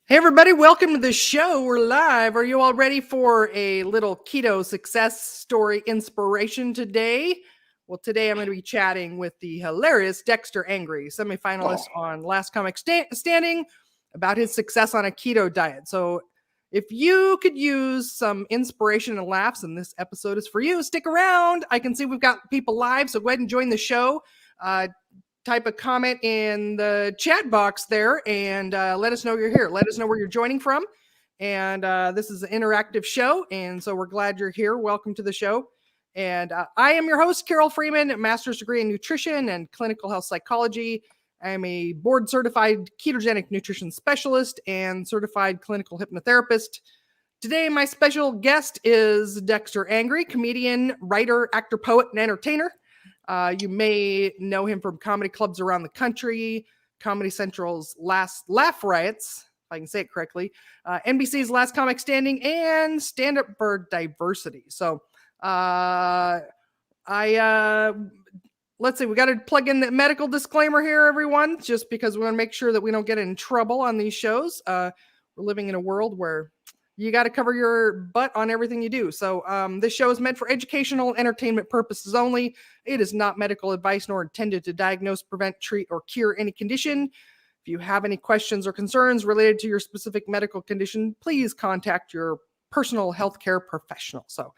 Hey everybody, welcome to the show. We're live. Are you all ready for a little keto success story inspiration today? Well, today I'm going to be chatting with the hilarious Dexter Angry, semifinalist on Last Comic Standing, about his success on a keto diet. So if you could use some inspiration and laughs, and this episode is for you, stick around. I can see we've got people live, so go ahead and join the show. Type a comment in the chat box there and let us know you're here. Let us know where you're joining from. And this is an interactive show, and so we're glad you're here. Welcome to the show. And I am your host, Carole Freeman, master's degree in nutrition and clinical health psychology. I'm a board certified ketogenic nutrition specialist and certified clinical hypnotherapist. Today, my special guest is Dexter Angry, comedian, writer, actor, poet, and entertainer. You may know him from comedy clubs around the country, Comedy Central's Last Laugh Riots, if I can say it correctly, NBC's Last Comic Standing, and Stand Up for Diversity. So let's see, we got to plug in the medical disclaimer here, everyone, just because we want to make sure that we don't get in trouble on these shows. We're living in a world where you got to cover your butt on everything you do. So this show is meant for educational and entertainment purposes only. It is not medical advice nor intended to diagnose, prevent, treat, or cure any condition. If you have any questions or concerns related to your specific medical condition, please contact your personal healthcare professional. So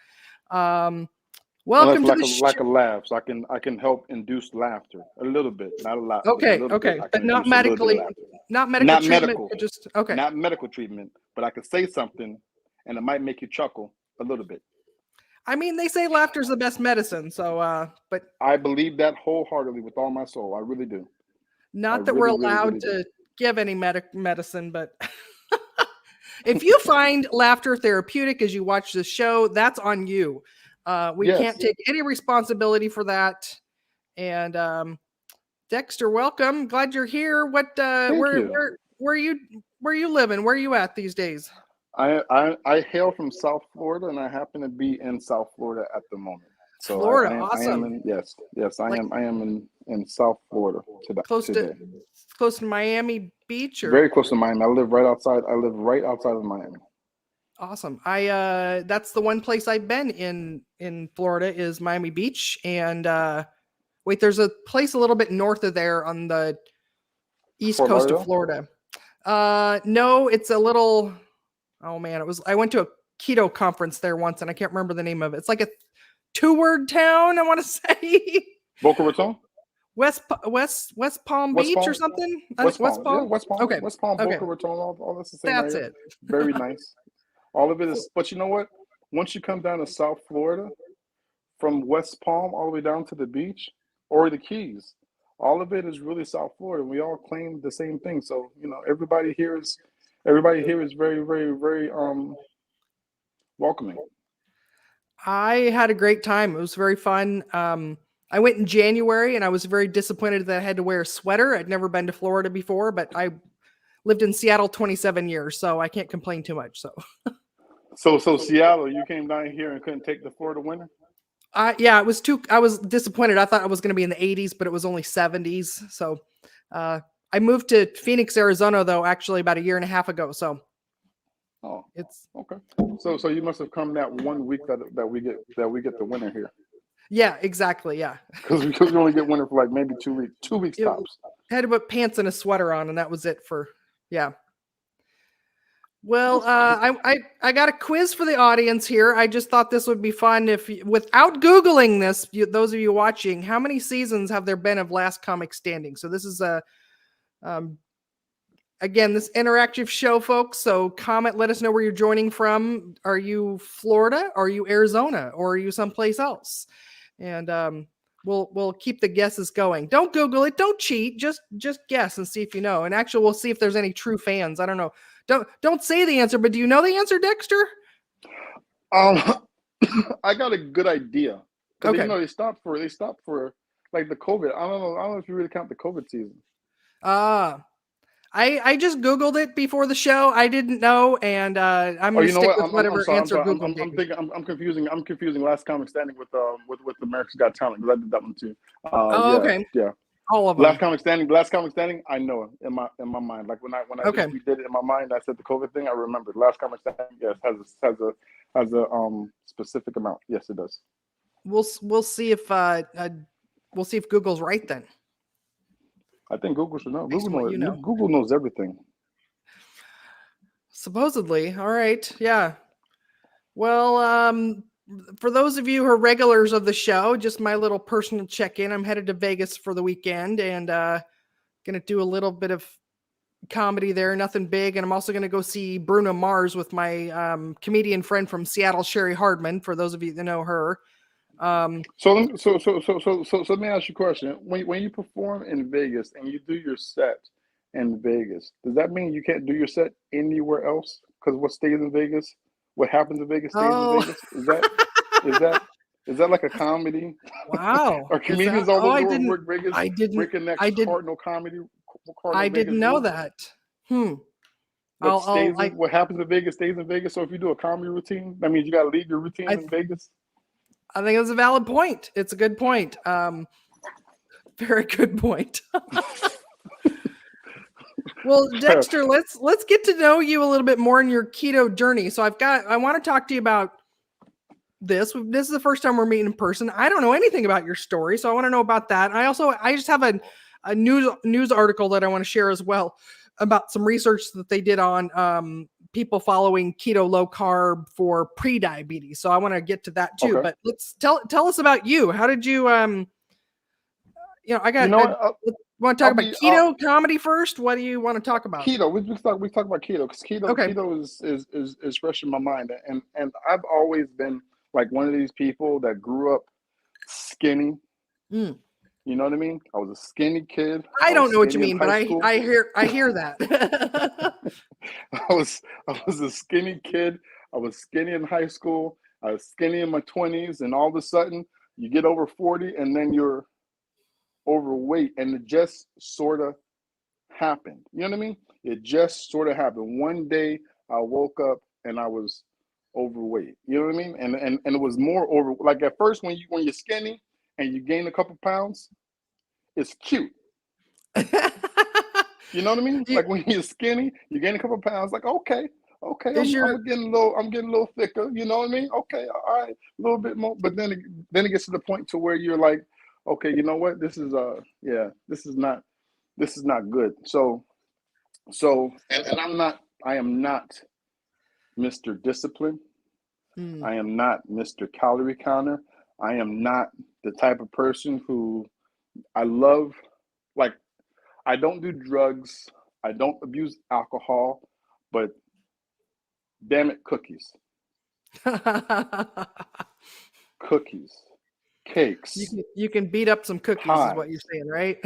welcome to the show. Like a laugh, so I can help induce laughter a little bit, not a lot. Okay, but not medically, not medical treatment. Just okay. Not medical treatment, but I could say something, and it might make you chuckle a little bit. I mean, they say laughter is the best medicine. So, but I believe that wholeheartedly with all my soul. I really do. Not that we're allowed to give any medicine, but if you find laughter therapeutic as you watch this show, that's on you. We can't take any responsibility for that. And Dexter, welcome. Glad you're here. What where are you living? Where are you at these days? I hail from South Florida, and I happen to be in South Florida at the moment. So Florida, I awesome. am in South Florida today. Close to Miami Beach, or very close to Miami. I live right outside of Miami. Awesome. That's the one place I've been in Florida is Miami Beach. And wait, there's a place a little bit north of there on the east coast of Florida. No, it's a little, oh man, I went to a keto conference there once and I can't remember the name of it. It's like a 2-word town, I want to say. Boca Raton? West Palm Beach or something? West Palm. Yeah, West Palm. Okay. West Palm, Boca Raton, all that's the same. That's it. Very nice. All of it is, but you know what? Once you come down to South Florida, from West Palm all the way down to the beach or the Keys, all of it is really South Florida. We all claim the same thing. So, you know, everybody here is very, very, very welcoming. I had a great time. It was very fun. I went in January and I was very disappointed that I had to wear a sweater. I'd never been to Florida before, but I lived in Seattle 27 years, so I can't complain too much. So Seattle, you came down here and couldn't take the Florida winter? Yeah, I was disappointed. I thought I was going to be in the 80s, but it was only 70s. So I moved to Phoenix, Arizona, though, actually about a year and a half ago. So it's okay. So you must have come that 1 week that we get the winter here. Yeah, exactly. Yeah, because we only get winter for like maybe 2 weeks. 2 weeks tops. I had to put pants and a sweater on, and that was it for. Yeah. Well, I got a quiz for the audience here. I just thought this would be fun without Googling this, those of you watching, how many seasons have there been of Last Comic Standing? So this is again, this interactive show, folks. So comment, let us know where you're joining from. Are you Florida? Are you Arizona? Or are you someplace else? And we'll keep the guesses going. Don't Google it. Don't cheat. Just guess and see if you know. And actually, we'll see if there's any true fans. I don't know. Don't say the answer, but do you know the answer, Dexter? I got a good idea. Okay. You know, they stopped for like the COVID. I don't know if you really count the COVID season. I just Googled it before the show. I didn't know, and I'm going to stick with whatever answer Google gave me. I'm confusing Last Comic Standing with America's Got Talent, because I did that one too. Okay. Yeah. All of Last them. comic standing. I know it in my mind. Like when I Okay. just redid it in my mind, I said the COVID thing. I remembered. Last comic standing. Yes, has a specific amount. Yes, it does. We'll see if Google's right then. I think Google should know. Based on what you know. Google knows everything. Supposedly. All right. Yeah. Well, for those of you who are regulars of the show, just my little personal check-in. I'm headed to Vegas for the weekend and gonna do a little bit of comedy there, nothing big. And I'm also gonna go see Bruno Mars with my comedian friend from Seattle, Sherry Hardman, for those of you that know her. So let me ask you a question. When you perform in Vegas and you do your set in Vegas, does that mean you can't do your set anywhere else? Because what stays in Vegas, what happens in Vegas stays in Vegas. Is that like a comedy? Wow. Are comedians all over work Vegas? I didn't Cardinal comedy. I didn't know that. What happens in Vegas stays in Vegas. So if you do a comedy routine, that means you got to leave your routine in Vegas. I think it's a valid point. It's a good point. Very good point. Well, Dexter, let's get to know you a little bit more in your keto journey. So I want to talk to you about this. This is the first time we're meeting in person. I don't know anything about your story, so I want to know about that. And I just have a news article that I want to share as well about some research that they did on people following keto low carb for pre-diabetes. So I want to get to that too. Okay. But let's tell us about you. How did you want to talk about keto comedy first? What do you want to talk about? Keto. We talk about keto because keto is fresh in my mind, and I've always been like one of these people that grew up skinny. You know what I mean? I was a skinny kid. I don't know what you mean, but I hear that. I was a skinny kid. I was skinny in high school. I was skinny in my 20s, and all of a sudden you get over 40 and then you're overweight, and it just sort of happened. You know what I mean? It just sort of happened. One day I woke up and I was overweight. You know what I mean? And it was more over, like at first when you're skinny and you gain a couple pounds, it's cute. You know what I mean? Like when you're skinny, you gain a couple pounds, like okay, I'm getting a little thicker. You know what I mean? Okay, all right, a little bit more. But then it gets to the point to where you're like, okay, you know what? This is not good. So and I am not Mr. Discipline. I am not Mr. Calorie Counter. I am not the type of person who I love, like, I don't do drugs. I don't abuse alcohol, but damn it, cookies. Cookies. Cakes. You can beat up some cookies, pies. Is what you're saying, right?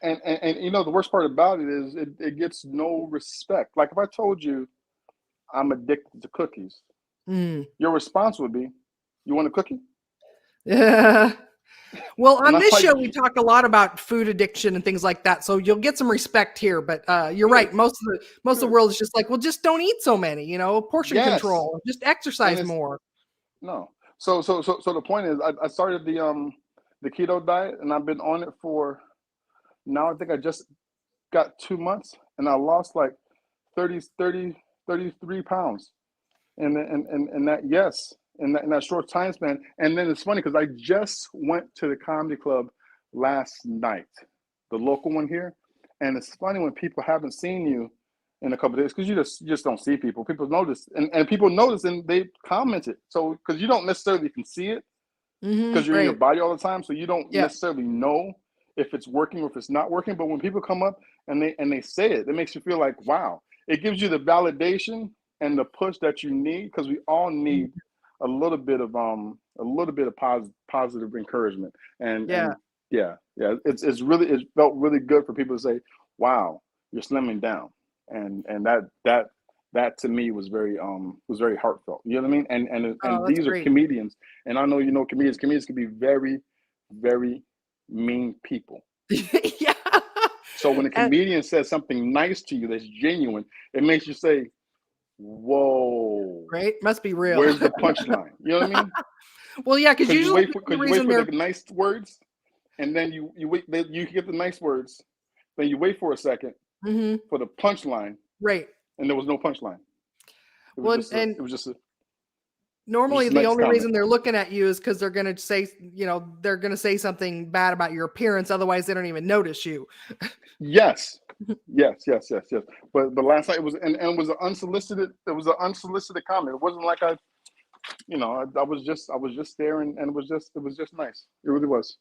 and you know, the worst part about it is it gets no respect. Like if I told you I'm addicted to cookies, your response would be, you want a cookie? Yeah. Well, on this show, we talk a lot about food addiction and things like that. So you'll get some respect here, but you're right. Most of the world is just like, well, just don't eat so many, portion control, just exercise more. No. So the point is, I started the keto diet, and I've been on it for now. I think I just got 2 months, and I lost like 33 pounds, in that short time span. And then it's funny because I just went to the comedy club last night, the local one here, and it's funny when people haven't seen you in a couple of days, because you just don't see people. People notice, and people notice, and they comment it. So because you don't necessarily can see it, because you're in your body all the time, so you don't necessarily know if it's working or if it's not working. But when people come up and they say it, it makes you feel like, wow. It gives you the validation and the push that you need, because we all need a little bit of positive encouragement. And it felt really good for people to say, wow, you're slimming down. And that to me was very heartfelt. You know what I mean? And these are comedians, and I know comedians. Comedians can be very, very mean people. Yeah. So when a comedian says something nice to you that's genuine, it makes you say, whoa. Right? Must be real. Where's the punchline? You know what I mean? Well, yeah, because usually could you wait for the nice words? and then you wait. You get the nice words. Then you wait for a second for the punchline, Right. and there was no punchline. It was just and it was just a normally the nice only comment. reason they're looking at you is because they're going to say, they're going to say something bad about your appearance. Otherwise, they don't even notice you. Yes. But last night it was and it was an unsolicited. It was an unsolicited comment. It wasn't like I was just there and it was just nice. It really was.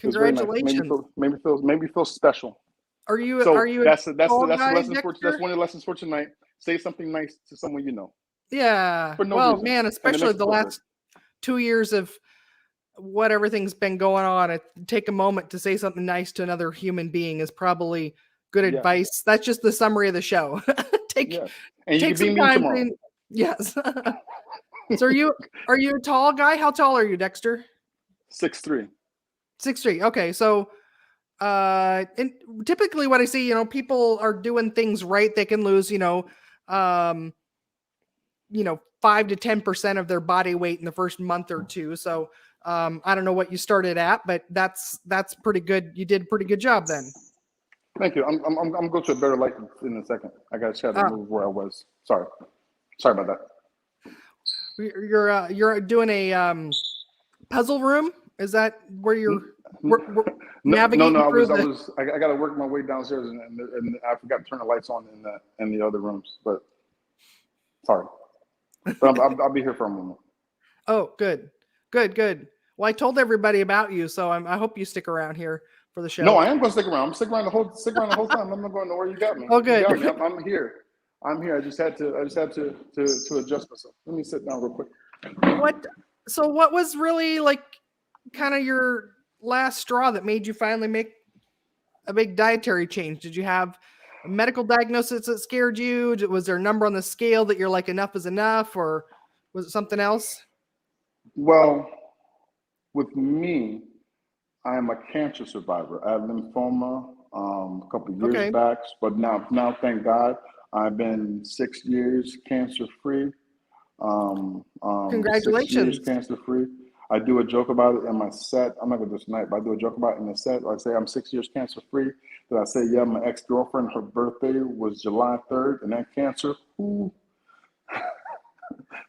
It was very nice. Congratulations. Made me feel special. Are you So a that's the tall guy, lesson for Dexter? that's one of the lessons for tonight. Say something nice to someone you know. Yeah. For no Well, reason. man, And it especially makes the you feel good. last 2 years of what everything's been going on. Take a moment to say something nice to another human being is probably good Yeah. advice. That's just the summary of the show. Yeah. And you take can be some mean time. tomorrow. Yes. So are you a tall guy? How tall are you, Dexter? 6'3". 6'3". Okay, so and typically what I see, people are doing things right. They can lose, 5 to 10% of their body weight in the first month or two. So I don't know what you started at, but that's pretty good. You did a pretty good job then. Thank you. I'm gonna go to a better light in a second. I got to move where I was. Sorry about that. You're doing a puzzle room. Is that where you're navigating through I got to work my way downstairs and I forgot to turn the lights on in the other rooms. But sorry, but I'll be here for a moment. Oh, good. Well, I told everybody about you, so I hope you stick around here for the show. No, I am going to stick around. I'm sticking around the whole time. I'm not going nowhere. You got me. Oh, good. You got me. I'm here. I just had to adjust myself. Let me sit down real quick. What was really like kind of your last straw that made you finally make a big dietary change? Did you have a medical diagnosis that scared you? Was there a number on the scale that you're like, enough is enough, or was it something else? Well, with me, I am a cancer survivor. I had lymphoma a couple of years back, but now, thank God, I've been 6 years cancer free. Congratulations. 6 years cancer free. I do a joke about it in my set. I'm not gonna do it tonight, but I do a joke about it in the set. I say I'm 6 years cancer free. Then I say, yeah, my ex-girlfriend, her birthday was July 3rd, and that cancer,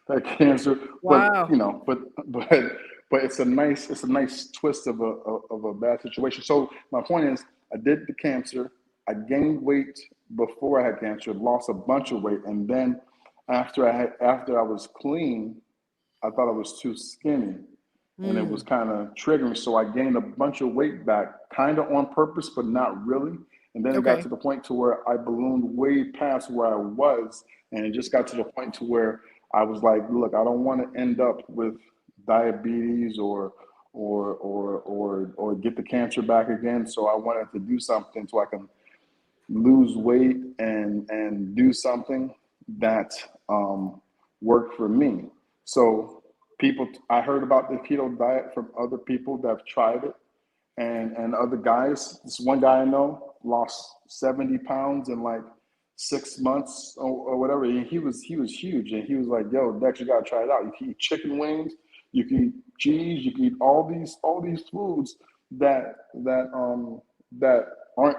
that cancer. Wow. But it's a nice twist of a bad situation. So my point is, I did the cancer. I gained weight before I had cancer, lost a bunch of weight, and then after I was clean, I thought I was too skinny, and it was kind of triggering. So I gained a bunch of weight back, kind of on purpose, but not really. And then it got to the point to where I ballooned way past where I was, and it just got to the point to where I was like, look, I don't want to end up with diabetes or get the cancer back again. So I wanted to do something so I can lose weight and do something that worked for me. So I heard about the keto diet from other people that have tried it, and other guys. This one guy I know lost 70 pounds in like 6 months or whatever. And he was huge, and he was like, "Yo, Dex, you gotta try it out. You can eat chicken wings, you can eat cheese, you can eat all these foods that aren't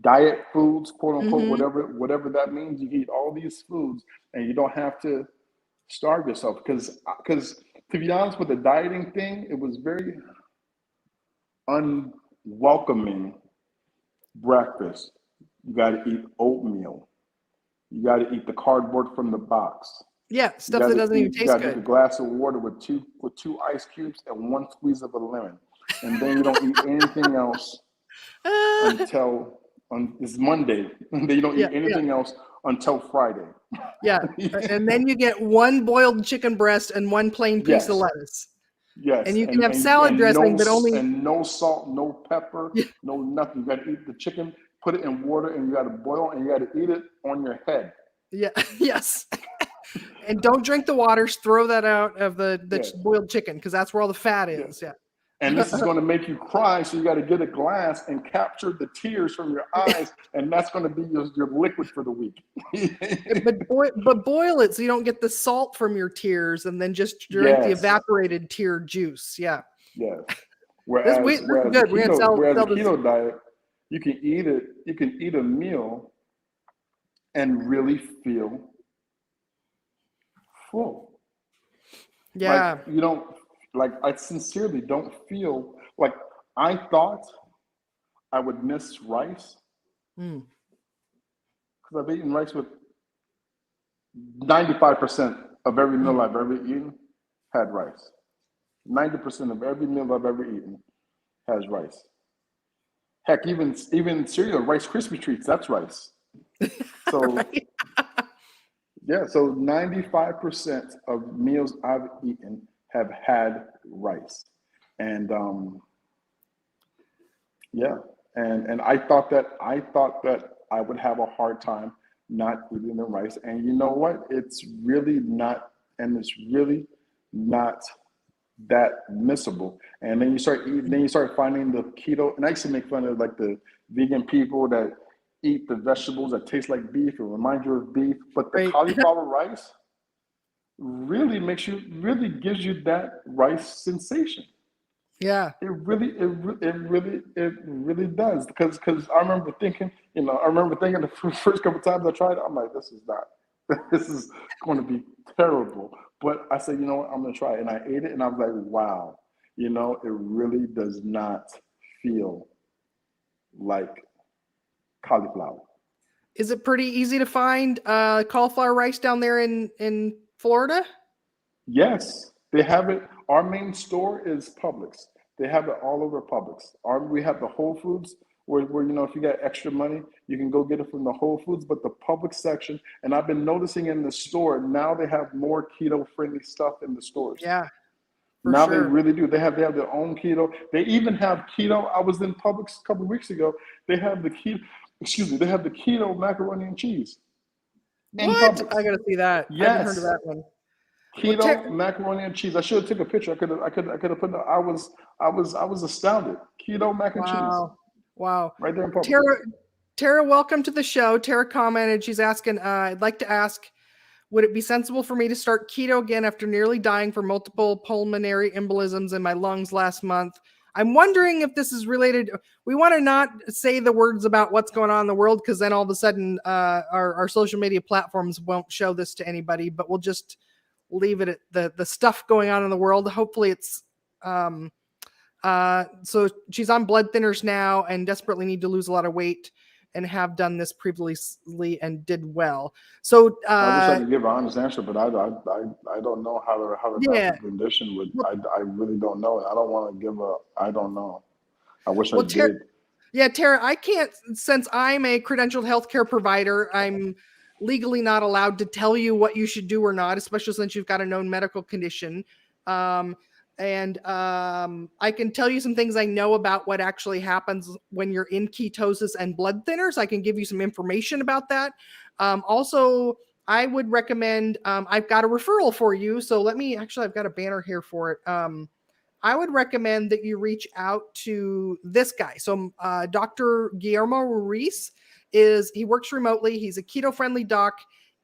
diet foods, quote unquote, whatever that means. You can eat all these foods, and you don't have to starve yourself. Because to be honest with the dieting thing, it was very unwelcoming. Breakfast, you got to eat oatmeal. You got to eat the cardboard from the box. Yeah, stuff that doesn't even taste good. You got to drink a glass of water with two ice cubes and one squeeze of a lemon, and then you don't eat anything else until it's Monday. And then you don't eat anything else until Friday. Yeah, and then you get one boiled chicken breast and one plain piece of lettuce. Yes, and you can have salad dressing, but only no salt, no pepper, no nothing. You got to eat the chicken, put it in water, and you got to boil it, and you got to eat it on your head. Yeah, yes. And don't drink the waters. Throw that out of the boiled chicken, because that's where all the fat is. Yeah. And this is going to make you cry, so you got to get a glass and capture the tears from your eyes, and that's going to be your liquid for the week. but boil it so you don't get the salt from your tears, and then just drink the evaporated tear juice. Yeah. Yeah. Whereas This is good. We're gonna sell the this. keto diet, you can eat a meal and really feel full. Like Yeah. you don't like I sincerely don't feel like I thought I would miss rice Mm. because I've eaten rice with 95% of every meal I've ever eaten had rice. 90% of every meal I've ever eaten has rice. Heck, even cereal, Rice Krispie treats, that's rice. So Right. yeah, so 95% of meals I've eaten have had rice. And yeah, and I thought that I would have a hard time not eating the rice. And you know what? It's really not, and it's really not that missable. And then you start eating, then you start finding the keto. And I used to make fun of like the vegan people that eat the vegetables that taste like beef or remind you of beef. But the Right. cauliflower rice really gives you that rice sensation. Yeah. It really does because I remember thinking, the first couple times I tried it, I'm like, this is not, this is going to be terrible. But I said, you know what, I'm going to try it, and I ate it, and I was like, wow, it really does not feel like cauliflower. Is it pretty easy to find cauliflower rice down there in Florida? Yes, they have it. Our main store is Publix. They have it all over Publix. We have the Whole Foods where if you got extra money, you can go get it from the Whole Foods. But the Publix section, and I've been noticing in the store now they have more keto friendly stuff in the stores. Yeah, for Now they sure. really do. They have their own keto. They even have keto. I was in Publix a couple of weeks ago. They have the keto. Excuse me. They have the keto macaroni and cheese in What? Publix. I gotta see that. I haven't heard of Yes. that one. Well, Keto macaroni and cheese. I should have took a picture. I could have put it. I was astounded. Keto mac and cheese wow. right there in Publix. Tara, welcome to the show. Tara commented. She's asking. I'd like to ask, would it be sensible for me to start keto again after nearly dying from multiple pulmonary embolisms in my lungs last month? I'm wondering if this is related. We want to not say the words about what's going on in the world because then all of a sudden our social media platforms won't show this to anybody, but we'll just leave it at the stuff going on in the world. Hopefully it's so she's on blood thinners now and desperately need to lose a lot of weight and have done this previously and did well. So I wish I could give an honest answer, but I don't know how the medical condition would. I really don't know. I don't want to give a. I don't know. I wish I did. Yeah, Tara, I can't, since I'm a credentialed healthcare provider, I'm legally not allowed to tell you what you should do or not, especially since you've got a known medical condition. I can tell you some things I know about what actually happens when you're in ketosis and blood thinners. I can give you some information about that. Also, I would recommend, I've got a referral for you. So I've got a banner here for it. I would recommend that you reach out to this guy. So Dr. Guillermo Ruiz he works remotely. He's a keto-friendly doc.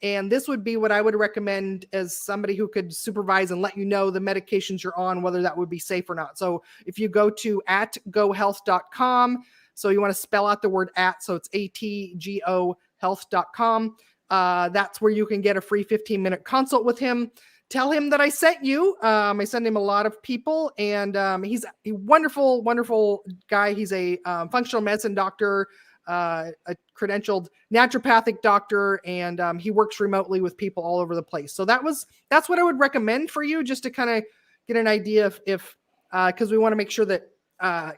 And this would be what I would recommend as somebody who could supervise and let you know the medications you're on, whether that would be safe or not. So if you go to @gohealth.com, so you want to spell out the word @ so it's ATGO health.com. That's where you can get a free 15-minute consult with him. Tell him that I sent you. I send him a lot of people, and he's a wonderful, wonderful guy. He's a functional medicine doctor, a credentialed naturopathic doctor, and he works remotely with people all over the place. So that's what I would recommend for you, just to kind of get an idea if because we want to make sure that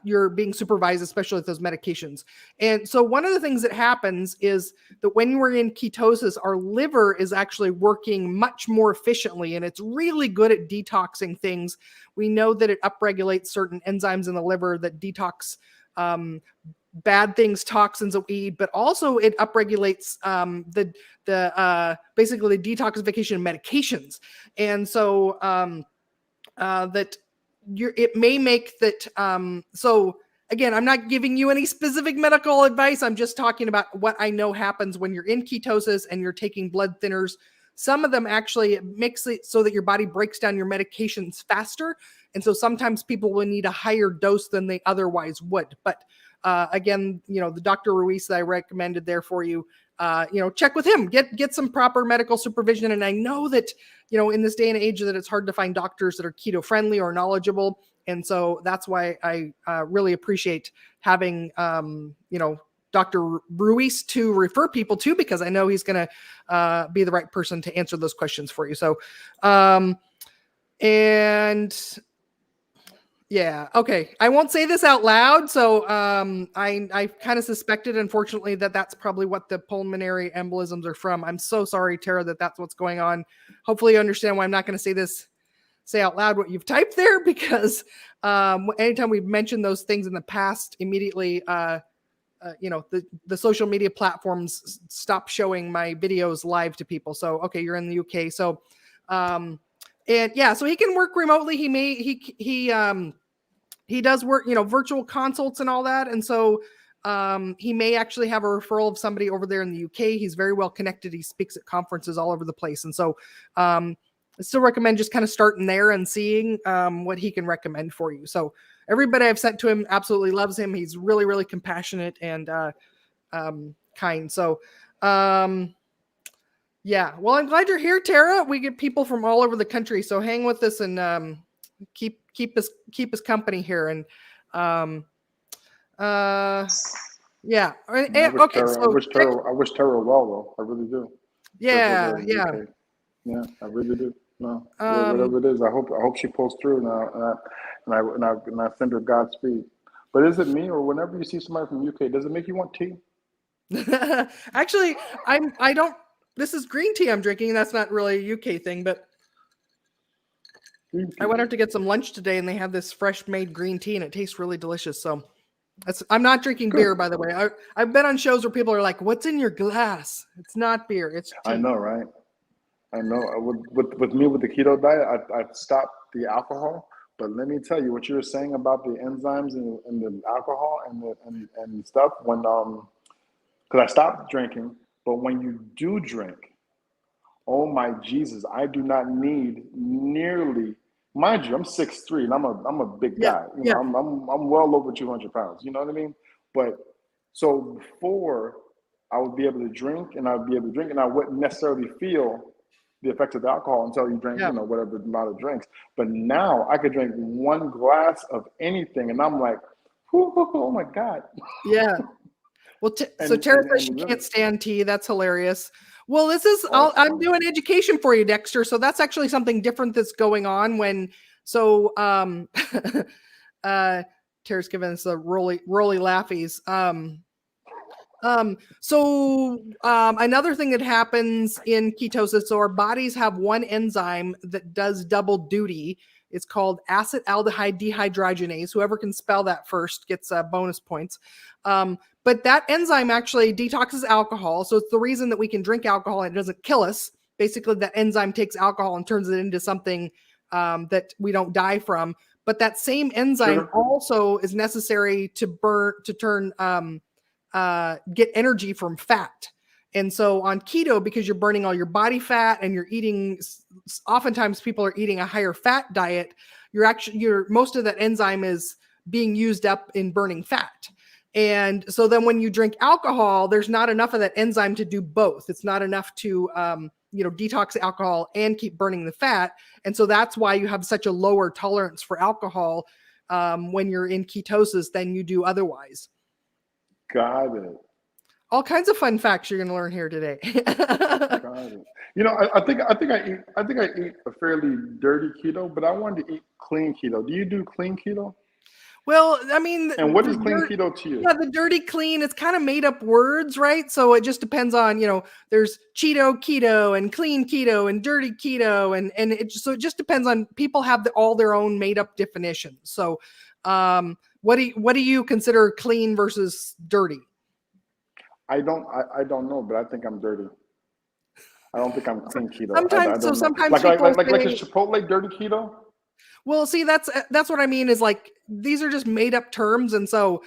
you're being supervised, especially with those medications. And so one of the things that happens is that when we're in ketosis, our liver is actually working much more efficiently, and it's really good at detoxing things. We know that it upregulates certain enzymes in the liver that detox bad things, toxins that we eat, but also it upregulates basically the detoxification of medications. And so it may make that so again, I'm not giving you any specific medical advice. I'm just talking about what I know happens when you're in ketosis and you're taking blood thinners. Some of them actually makes it so that your body breaks down your medications faster. And so sometimes people will need a higher dose than they otherwise would. But again, the Dr. Ruiz that I recommended there for you, check with him, get some proper medical supervision. And I know that, in this day and age that it's hard to find doctors that are keto friendly or knowledgeable. And so that's why I really appreciate having, Dr. Ruiz to refer people to, because I know he's going to be the right person to answer those questions for you. So, and yeah, okay. I won't say this out loud. So I kind of suspected, unfortunately, that's probably what the pulmonary embolisms are from. I'm so sorry, Tara, that's what's going on. Hopefully you understand why I'm not going to say out loud what you've typed there, because anytime we've mentioned those things in the past, immediately, the social media platforms stop showing my videos live to people. So, okay, you're in the UK. So, and yeah, so he can work remotely. He does work, virtual consults and all that. And so he may actually have a referral of somebody over there in the UK. He's very well connected. He speaks at conferences all over the place. And so I still recommend just kind of starting there and seeing what he can recommend for you. So everybody I've sent to him absolutely loves him. He's really, really compassionate and kind. So yeah, well, I'm glad you're here, Tara. We get people from all over the country. So hang with us and keep us company here. And yeah. I wish Tara well, though. I really do. Yeah. Yeah, I really do. No, whatever it is, I hope she pulls through now, and I send her Godspeed. But is it me, or whenever you see somebody from UK, does it make you want tea? Actually, I don't. This is green tea I'm drinking. That's not really a UK thing, but I went out to get some lunch today, and they have this fresh made green tea, and it tastes really delicious. So I'm not drinking beer, by the way. I've been on shows where people are like, "What's in your glass?" It's not beer. It's tea. I know, right? I know. With me with the keto diet, I've stopped the alcohol. But let me tell you what you were saying about the enzymes and the alcohol and stuff. When because I stopped drinking, but when you do drink, oh my Jesus, I do not need nearly. Mind you, I'm 6'3", and I'm a big guy. I'm well over 200 pounds. You know what I mean? But so before I would be able to drink, and I wouldn't necessarily feel the effects of the alcohol until you drink, whatever amount of drinks. But now I could drink one glass of anything, and I'm like, oh my God. Yeah. Well, so Tara says she can't stand tea. That's hilarious. Well, this is, awesome. I'm doing education for you, Dexter. So that's actually something different that's going on Tara's giving us a roly laughies. Another thing that happens in ketosis, so our bodies have one enzyme that does double duty. It's called acetaldehyde dehydrogenase. Whoever can spell that first gets bonus points. But that enzyme actually detoxes alcohol. So it's the reason that we can drink alcohol and it doesn't kill us. Basically, that enzyme takes alcohol and turns it into something that we don't die from. But that same enzyme also is necessary to get energy from fat. And so on keto, because you're burning all your body fat and you're eating, oftentimes people are eating a higher fat diet, most of that enzyme is being used up in burning fat. And so then when you drink alcohol, there's not enough of that enzyme to do both. It's not enough to, detox alcohol and keep burning the fat. And so that's why you have such a lower tolerance for alcohol when you're in ketosis than you do otherwise. Got it. All kinds of fun facts you're going to learn here today. Got it. I think I eat a fairly dirty keto, but I wanted to eat clean keto. Do you do clean keto? Well, I mean, and what is clean keto to you? Yeah, the dirty clean, it's kind of made up words, right? So it just depends on, there's Cheeto keto and clean keto and dirty keto. And it just depends on, people have all their own made up definitions. So what do you consider clean versus dirty? I don't know, but I think I'm dirty. I don't think I'm clean keto. Sometimes like people like a Chipotle dirty keto. Well, see, that's what I mean is like, these are just made up terms. And so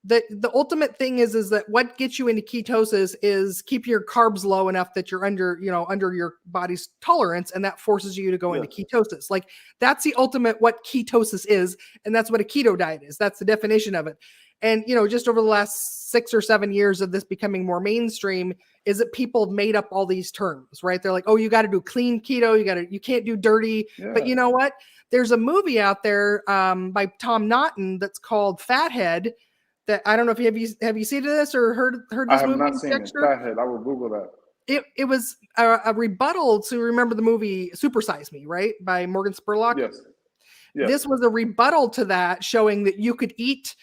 the ultimate thing is that what gets you into ketosis is keep your carbs low enough that you're under your body's tolerance, and that forces you to go into ketosis. Like that's the ultimate what ketosis is, and that's what a keto diet is. That's the definition of it. And just over the last 6 or 7 years of this becoming more mainstream is that people have made up all these terms, right? They're like, oh, you got to do clean keto, you can't do dirty. But you know what? There's a movie out there by Tom Naughton that's called Fathead. That I don't know if have you seen this or heard this movie? I have not seen Dexter? It. Fathead. I will Google that. It was a rebuttal to, remember the movie Super Size Me, right? By Morgan Spurlock. Yes. This was a rebuttal to that, showing that you could eat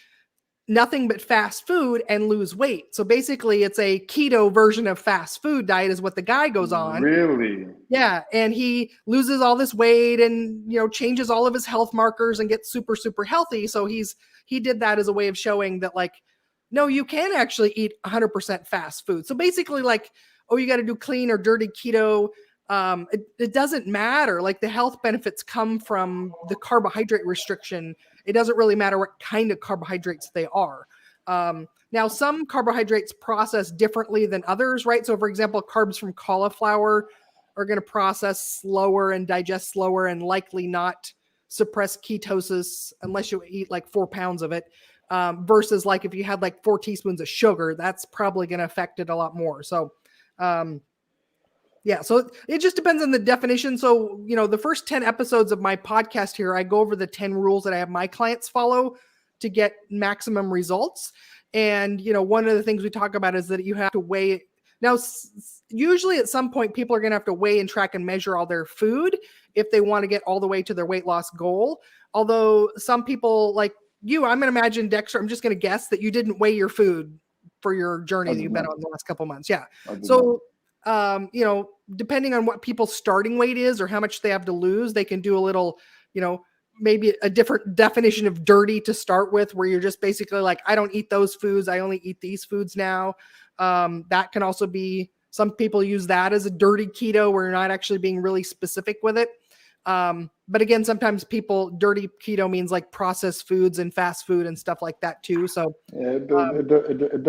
nothing but fast food and lose weight. So basically it's a keto version of fast food diet is what the guy goes on. Really? Yeah. And he loses all this weight and, changes all of his health markers and gets super, super healthy. So he did that as a way of showing that, like, no, you can actually eat 100% fast food. So basically, like, oh, you got to do clean or dirty keto. It doesn't matter. Like, the health benefits come from the carbohydrate restriction. It doesn't really matter what kind of carbohydrates they are. Now, some carbohydrates process differently than others, right? So, for example, carbs from cauliflower are going to process slower and digest slower and likely not suppress ketosis unless you eat like 4 pounds of it, versus like if you had like 4 teaspoons of sugar, that's probably going to affect it a lot more. So, so it just depends on the definition. So, the first 10 episodes of my podcast here, I go over the 10 rules that I have my clients follow to get maximum results. And, one of the things we talk about is that you have to weigh. Now, usually at some point, people are going to have to weigh and track and measure all their food if they want to get all the way to their weight loss goal. Although some people like you, I'm going to imagine, Dexter, I'm just going to guess that you didn't weigh your food for your journey that you've been on the last couple of months. Yeah. So, depending on what people's starting weight is or how much they have to lose, they can do a little, maybe a different definition of dirty to start with, where you're just basically like, I don't eat those foods. I only eat these foods now. That can also be, some people use that as a dirty keto where you're not actually being really specific with it. But again, sometimes dirty keto means like processed foods and fast food and stuff like that too. So yeah, it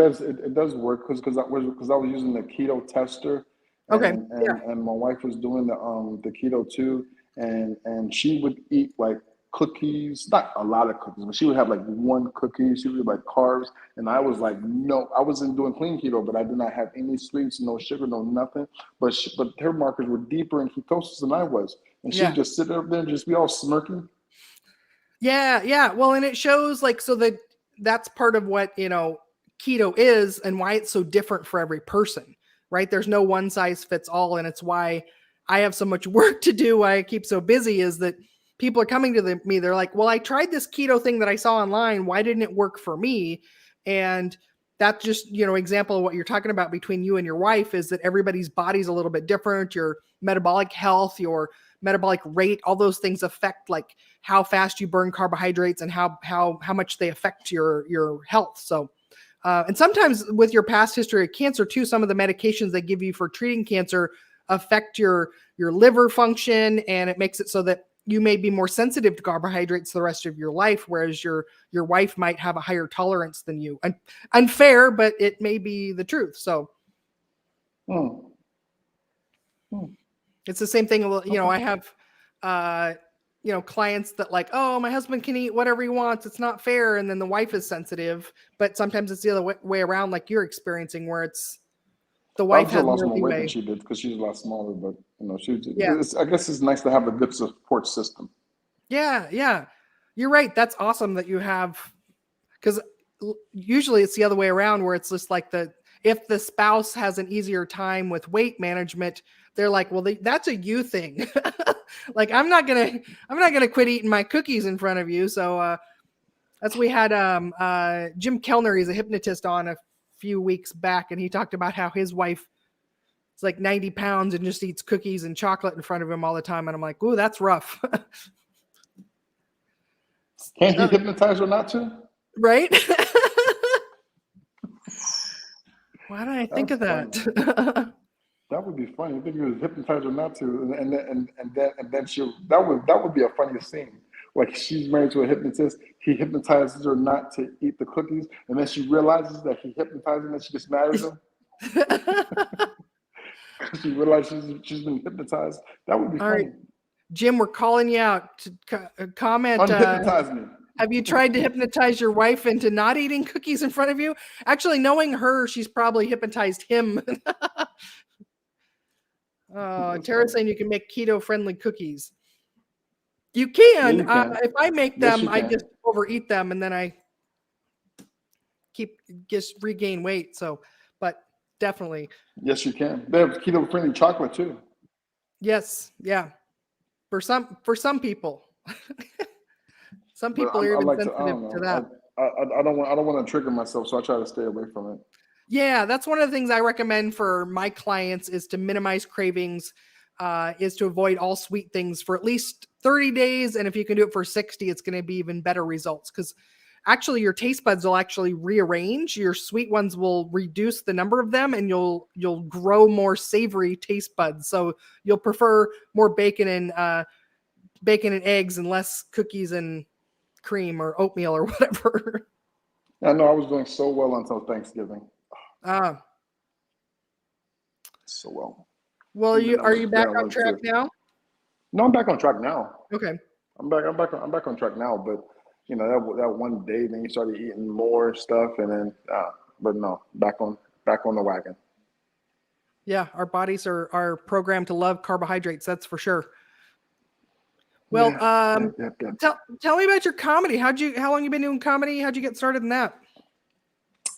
does work because I was using the keto tester. And my wife was doing the keto too, and she would eat like cookies, not a lot of cookies, but she would have like 1 cookie. She would have like carbs, and I was like, no, I wasn't doing clean keto, but I did not have any sweets, no sugar, no nothing. But her markers were deeper in ketosis than I was, and she would just sit up there and just be all smirky. Yeah. Well, and it shows like, so that's part of what keto is and why it's so different for every person. Right? There's no one size fits all. And it's why I have so much work to do, why I keep so busy, is that people are coming to me. They're like, well, I tried this keto thing that I saw online. Why didn't it work for me? And that's just, example of what you're talking about between you and your wife, is that everybody's body's a little bit different. Your metabolic health, your metabolic rate, all those things affect like how fast you burn carbohydrates and how much they affect your health. So, and sometimes with your past history of cancer too, some of the medications they give you for treating cancer affect your liver function, and it makes it so that you may be more sensitive to carbohydrates the rest of your life, whereas your wife might have a higher tolerance than you. Unfair, but it may be the truth. So it's the same thing. I have clients that like, oh, my husband can eat whatever he wants, it's not fair. And then the wife is sensitive, but sometimes it's the other way around, like you're experiencing, where it's the wife has lost more weight than she did because she's a lot smaller, but I guess it's nice to have a good support system. Yeah. You're right. That's awesome that you have, because usually it's the other way around, where it's just like if the spouse has an easier time with weight management, they're like, well, that's a you thing. Like, I'm not gonna quit eating my cookies in front of you. So we had Jim Kellner, he's a hypnotist, on a few weeks back, and he talked about how his wife is like 90 pounds and just eats cookies and chocolate in front of him all the time. And I'm like, ooh, that's rough. Can't he hypnotize her not to? Right? Why don't I think of that? That would be funny. I think he was hypnotize her not to, and then that would be a funny scene like she's married to a hypnotist. He hypnotizes her not to eat the cookies, and then she realizes that he hypnotized her, and she gets mad at him. She realizes she's been hypnotized. That would be All funny. right, Jim, we're calling you out to comment. Unhypnotize me. Have you tried to hypnotize your wife into not eating cookies in front of you? Actually, knowing her, she's probably hypnotized him. Tara's saying you can make keto-friendly cookies. You can. Yeah, you can. If I make Yes, them, you I can. just overeat them, and then I just regain weight. So, but definitely. Yes, you can. They have keto-friendly chocolate too. Yes. Yeah. For some people. Some But people are I even like to. I sensitive don't to know. that. I don't want to trigger myself, so I try to stay away from it. Yeah, that's one of the things I recommend for my clients is to minimize cravings, is to avoid all sweet things for at least 30 days. And if you can do it for 60, it's going to be even better results because actually your taste buds will actually rearrange. Your sweet ones will reduce the number of them and you'll grow more savory taste buds. So you'll prefer more bacon and eggs and less cookies and cream or oatmeal or whatever. I know I was doing so well until Thanksgiving. So well. Well, are you back on track now? No, I'm back on track now. Okay. I'm back on track now. But you know that one day, then you started eating more stuff, and then but no, back on the wagon. Yeah, our bodies are programmed to love carbohydrates. That's for sure. Well, yeah. Tell me about your comedy. How long you been doing comedy? How'd you get started in that?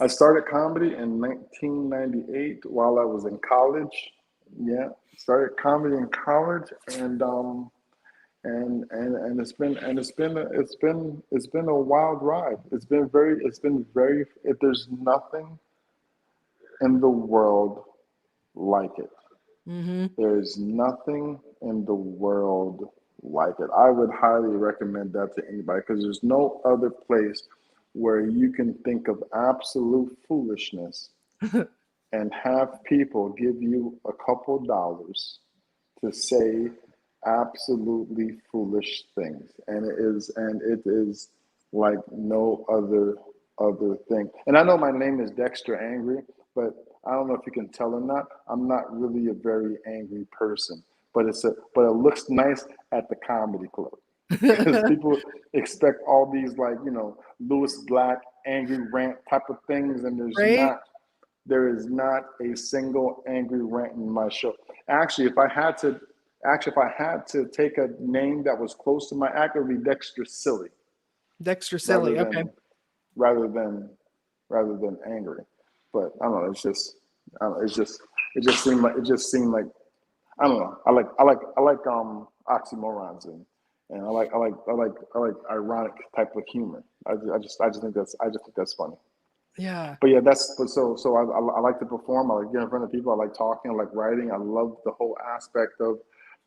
I started comedy in 1998 while I was in college. Yeah, started comedy in college, and it's been a wild ride. There's nothing in the world like it. Mm-hmm. There's nothing in the world like it. I would highly recommend that to anybody because there's no other place where you can think of absolute foolishness and have people give you a couple dollars to say absolutely foolish things. And it is like no other thing. And I know my name is Dexter Angry, but I don't know if you can tell or not. I'm not really a very angry person, but it looks nice at the comedy club because people expect all these Lewis Black angry rant type of things, and there is not a single angry rant in my show. Actually, if I had to take a name that was close to my act, it would be Dexter Silly. Dexter Silly, okay. Rather than angry. But I don't know. It just seemed like I don't know. I like oxymorons and I like ironic type of humor. I just think that's funny. Yeah. But yeah, so I like to perform. I like getting in front of people. I like talking. I like writing. I love the whole aspect of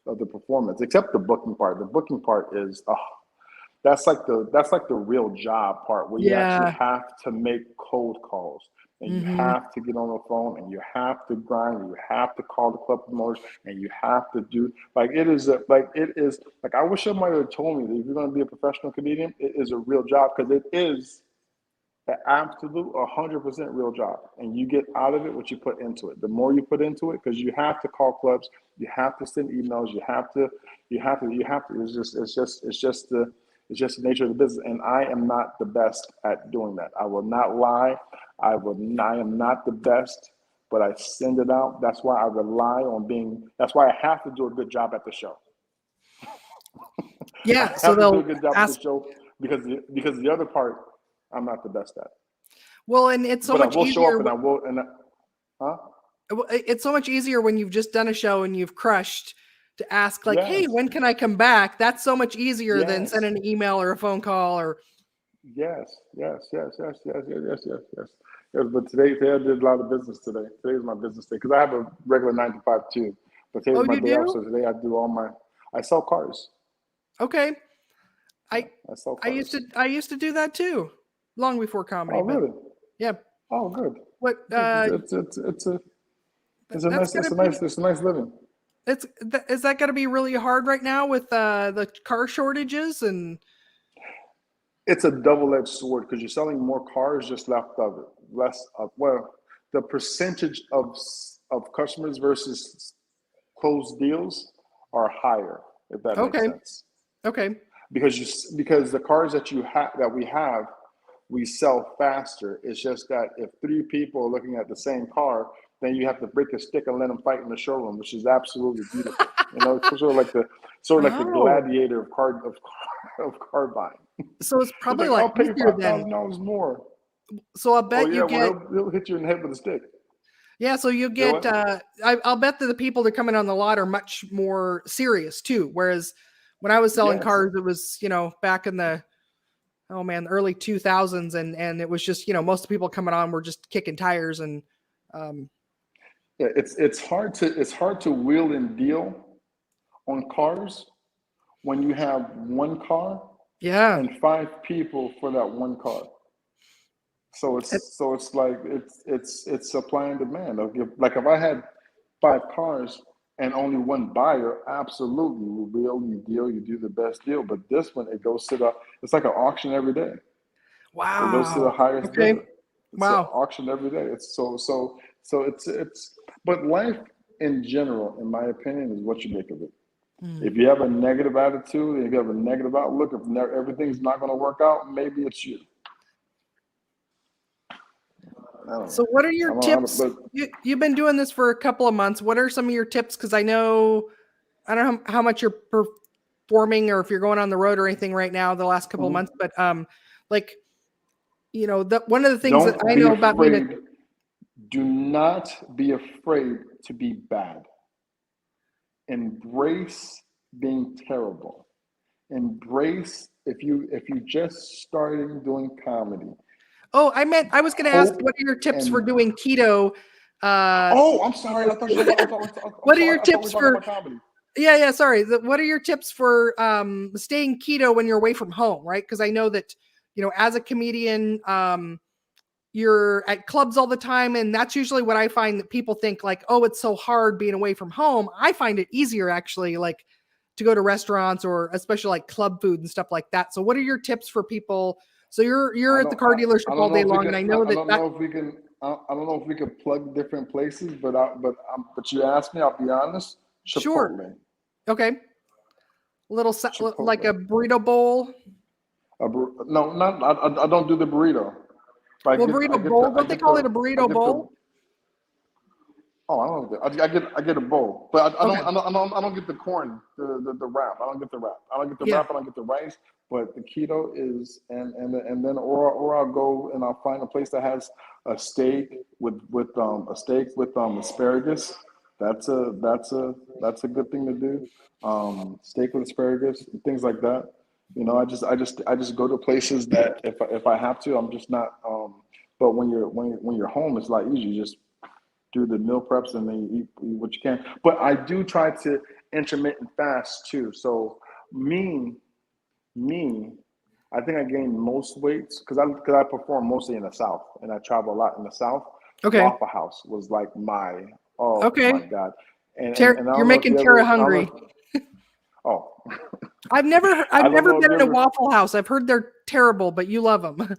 the performance, except the booking part. The booking part is that's like the real job part where you actually have to make cold calls and you have to get on the phone and you have to grind and you have to call the club promoters and you have to do I wish somebody had told me that if you're going to be a professional comedian, it is a real job because it is an absolute 100% real job, and you get out of it what you put into it. The more you put into it, because you have to call clubs, you have to send emails, you have to. It's just the nature of the business, and I am not the best at doing that. I will not lie. I am not the best, but I send it out. That's why I rely on being. That's why I have to do a good job at the show. Yeah, I have to do a good job at the show because the other part I'm not the best at. Well, and it's so much easier. Show up and I will. It's so much easier when you've just done a show and you've crushed to ask hey, when can I come back? That's so much easier than sending an email or a phone call or. Yes. But today I did a lot of business today. Today is my business day because I have a regular 9 to 5 too. But today's my day off, so today I sell cars. Okay. I sell cars. I used to do that too, long before comedy. Oh, really? Yeah. Oh, good. What? It's a nice living. Is that going to be really hard right now with the car shortages and? it's a double-edged sword because you're selling more cars, just less of, well, the percentage of customers versus closed deals are higher, if that makes Okay. sense. Okay. Because the cars that we sell faster. It's just that if three people are looking at the same car, then you have to break a stick and let them fight in the showroom, which is absolutely beautiful. You know, it's sort of like the Oh, gladiator of car buying. so it's It's probably like, like I'll pay easier five than. thousand dollars more. So I'll Oh bet you yeah, get. well he'll hit you in the head with a stick. Yeah, so you You know get. what? I'll bet that the people that come in on the lot are much more serious too. Whereas when I was selling Yes. cars, it was back in the early 2000s, and it was just most of the people coming on were just kicking tires and. Um, Yeah, it's hard to wheel and deal on cars when you have one car yeah. and five people for that one car. So it's like it's supply and demand. Like if I had five cars and only one buyer, absolutely you wheel, you deal, you do the best deal. But this one, it goes to the it's like an auction every day. It goes to the Wow. highest Okay. bidder. It's an Wow. auction every day. It's but life in general, in my opinion, is what you make of it. Hmm. If you have a negative attitude, if you have a negative outlook, if everything's not going to work out, maybe it's you. I don't So know. what are your I don't, tips? but You've been doing this for a couple of months. What are some of your tips? Because I know I don't know how much you're performing or if you're going on the road or anything right now the last couple of mhm. months, but like one of the things that Don't I be know about being a afraid. Do not be afraid to be bad. Embrace being terrible. Embrace if you just starting doing comedy. oh, I was going to ask, Hope what are your tips for and doing keto? Uh, oh, I'm sorry. I thought you. I'm what are your sorry. I thought we were tips talking for? about comedy. Yeah. Sorry. What are your tips for staying keto when you're away from home? Right? Because I know that as a comedian, you're at clubs all the time, and that's usually what I find that people think like, oh, it's so hard being away from home. I find it easier actually, like to go to restaurants or especially like club food and stuff like that. So, what are your tips for people? So you're I at the don't. car dealership I all don't know day if we long, can. and I know I that don't know if we can. I don't know if we could plug different places, but you asked me. I'll be honest. sure, Chipotle. okay, like a Chipotle. burrito bowl. No, not. I don't do the burrito. But Well, burrito bowl. Don't they call it a I burrito get the. bowl? Oh, I don't know. I get a bowl, but Okay, I don't get the corn, the wrap. I don't get the wrap. I don't get the yeah. wrap. I don't get the rice. But the keto is, and then or I'll go and I'll find a place that has a steak with asparagus. That's a good thing to do. Steak with asparagus and things like that. You know, I just go to places that if I have to, I'm just not. But when you're home, it's a lot easier. You just do the meal preps and then you eat what you can. But I do try to intermittent fast too. So me, me, I think I gained most weights because I perform mostly in the South and I travel a lot in the South. Okay, Waffle House was like my oh my okay. God. And I You're don't know if making you Tara ever I don't hungry. know oh I've I don't never know if been you in a ever Waffle House. I've heard they're terrible, but you love them.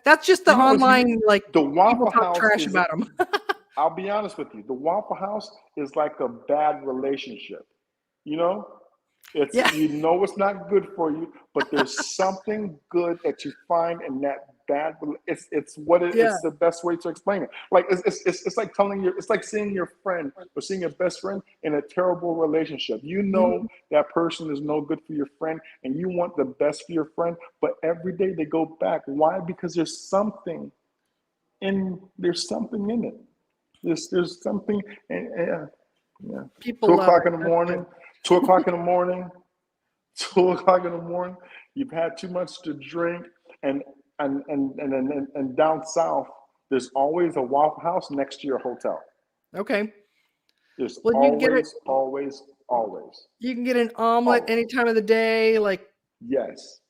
That's just the you know what online like the people Waffle talk House trash is about them. I'll be honest with you, the Waffle House is like a bad relationship. You know? It's Yeah, it's not good for you, but there's something good that you find in that bad. yeah. It's the best way to explain it. Like it's like it's like seeing your friend or seeing your best friend in a terrible relationship. You know Mhm. that person is no good for your friend, and you want the best for your friend, but every day they go back. Why? Because there's something in it. There's something, and yeah, yeah. People Two love o'clock it. in the That's good. morning. 2 o'clock in the morning. 2 o'clock in the morning, you've had too much to drink, and down south, there's always a Waffle House next to your hotel. Okay. There's Well, always, always, always. you can get an omelet Oh any time of the day, like yes,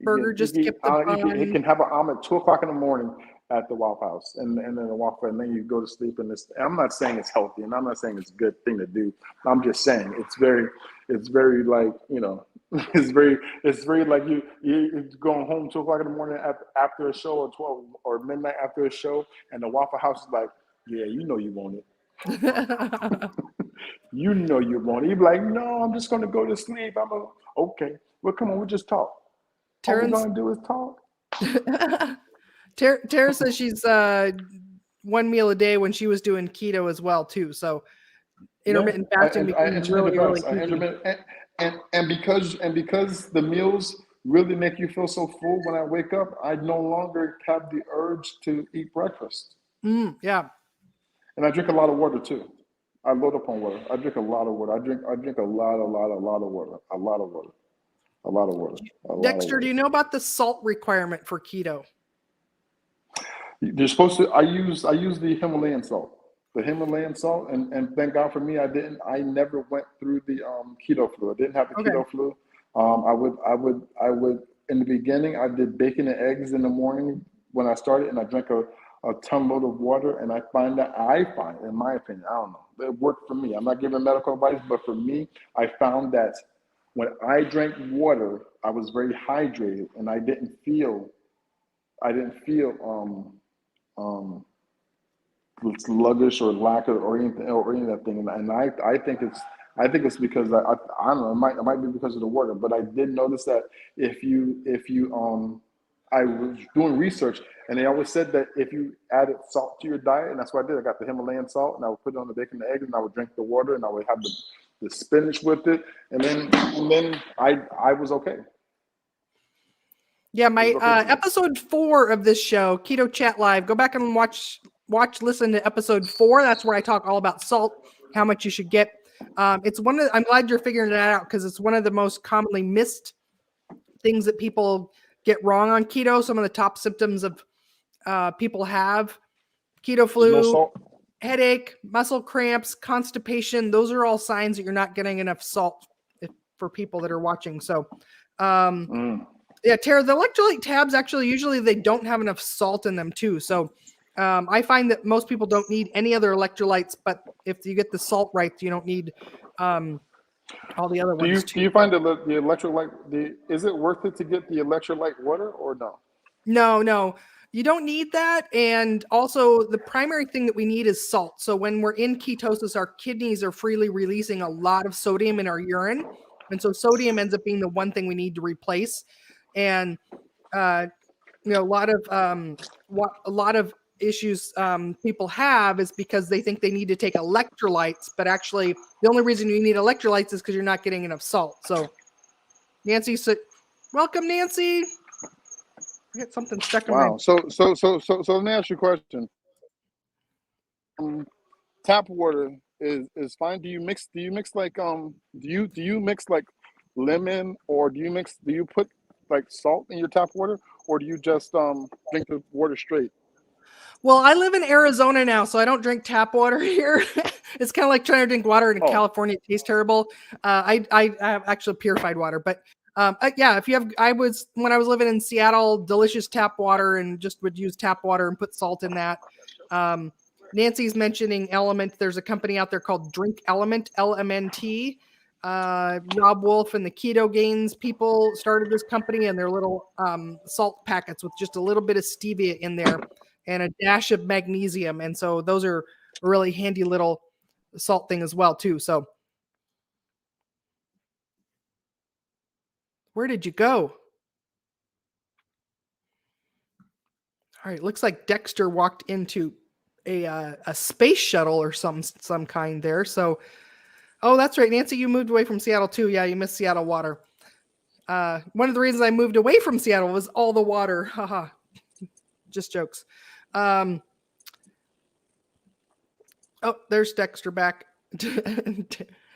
burger, just skip the you bun. can have an omelet 2 o'clock in the morning at the Waffle House, and then the Waffle, and then you go to sleep. And I'm not saying it's healthy, and I'm not saying it's a good thing to do. I'm just saying it's very like it's very like you're going home 2 o'clock in the morning after a show, or 12 or midnight after a show, and the Waffle House is like, yeah, you know you want it. You know you want it. You be like, no, I'm just gonna go to sleep. Okay. Well, come on, we just talk. All we're Terrence gonna do is talk. Tara says she's one meal a day when she was doing keto as well too. So Yeah, intermittent fasting I became intermittent really, really fast. I easy. intermittent and because the meals really make you feel so full when I wake up, I no longer have the urge to eat breakfast. Yeah. And I drink a lot of water too. I load up on water. I drink a lot of water. I drink a lot of water. A lot of water. A lot of water. A lot of Dexter, do water. you know about the salt requirement for keto? You're supposed to. I use the Himalayan salt. The Himalayan salt, and thank God for me, I never went through the keto flu. I didn't have the Okay. keto flu. I would in the beginning I did bacon and eggs in the morning when I started, and I drank a ton load of water, and I find, in my opinion, I don't know, it worked for me. I'm not giving medical advice, but for me, I found that when I drank water, I was very hydrated, and I didn't feel um, sluggish or lack of or any of that thing. And I think it's because I don't know, it might be because of the water, but I did notice that if you I was doing research, and they always said that if you added salt to your diet, and that's what I did. I got the Himalayan salt, and I would put it on the bacon and eggs, and I would drink the water, and I would have the spinach with it, and then I was okay. Yeah, It was my okay for me. episode 4 of this show, Keto Chat Live. Go back and listen to episode 4. That's where I talk all about salt, how much you should get. It's I'm glad you're figuring that out, because it's one of the most commonly missed things that people get wrong on keto. Some of the top symptoms of people have keto There's no flu, salt. headache, muscle cramps, constipation. Those are all signs that you're not getting enough salt for people that are watching. So, yeah, Tara, the electrolyte tabs actually usually they don't have enough salt in them too. So I find that most people don't need any other electrolytes, but if you get the salt right, you don't need all the other ones too. Do you find the electrolyte, is it worth it to get the electrolyte water or no? No, you don't need that. And also the primary thing that we need is salt. So when we're in ketosis, our kidneys are freely releasing a lot of sodium in our urine. And so sodium ends up being the one thing we need to replace. And, a lot of issues people have is because they think they need to take electrolytes, but actually the only reason you need electrolytes is because you're not getting enough salt. So Nancy said, welcome, Nancy. I got something stuck in my. Wow. So let me ask you a question. Tap water is fine. Do you mix like do you mix like lemon, or do you put like salt in your tap water, or do you just drink the water straight? Well, I live in Arizona now, so I don't drink tap water here. It's kind of like trying to drink water in California. It tastes terrible. I have actually purified water, but yeah, if you have, when I was living in Seattle, delicious tap water, and just would use tap water and put salt in that. Nancy's mentioning Element. There's a company out there called Drink Element, LMNT. Rob Wolf and the Keto Gains people started this company, and their little salt packets with just a little bit of stevia in there and a dash of magnesium. And so those are a really handy little salt thing as well too. So where did you go? All right, looks like Dexter walked into a space shuttle or some kind there. So, oh, that's right, Nancy, you moved away from Seattle too. Yeah, you missed Seattle water. One of the reasons I moved away from Seattle was all the water. Haha, just jokes. Oh, there's Dexter back.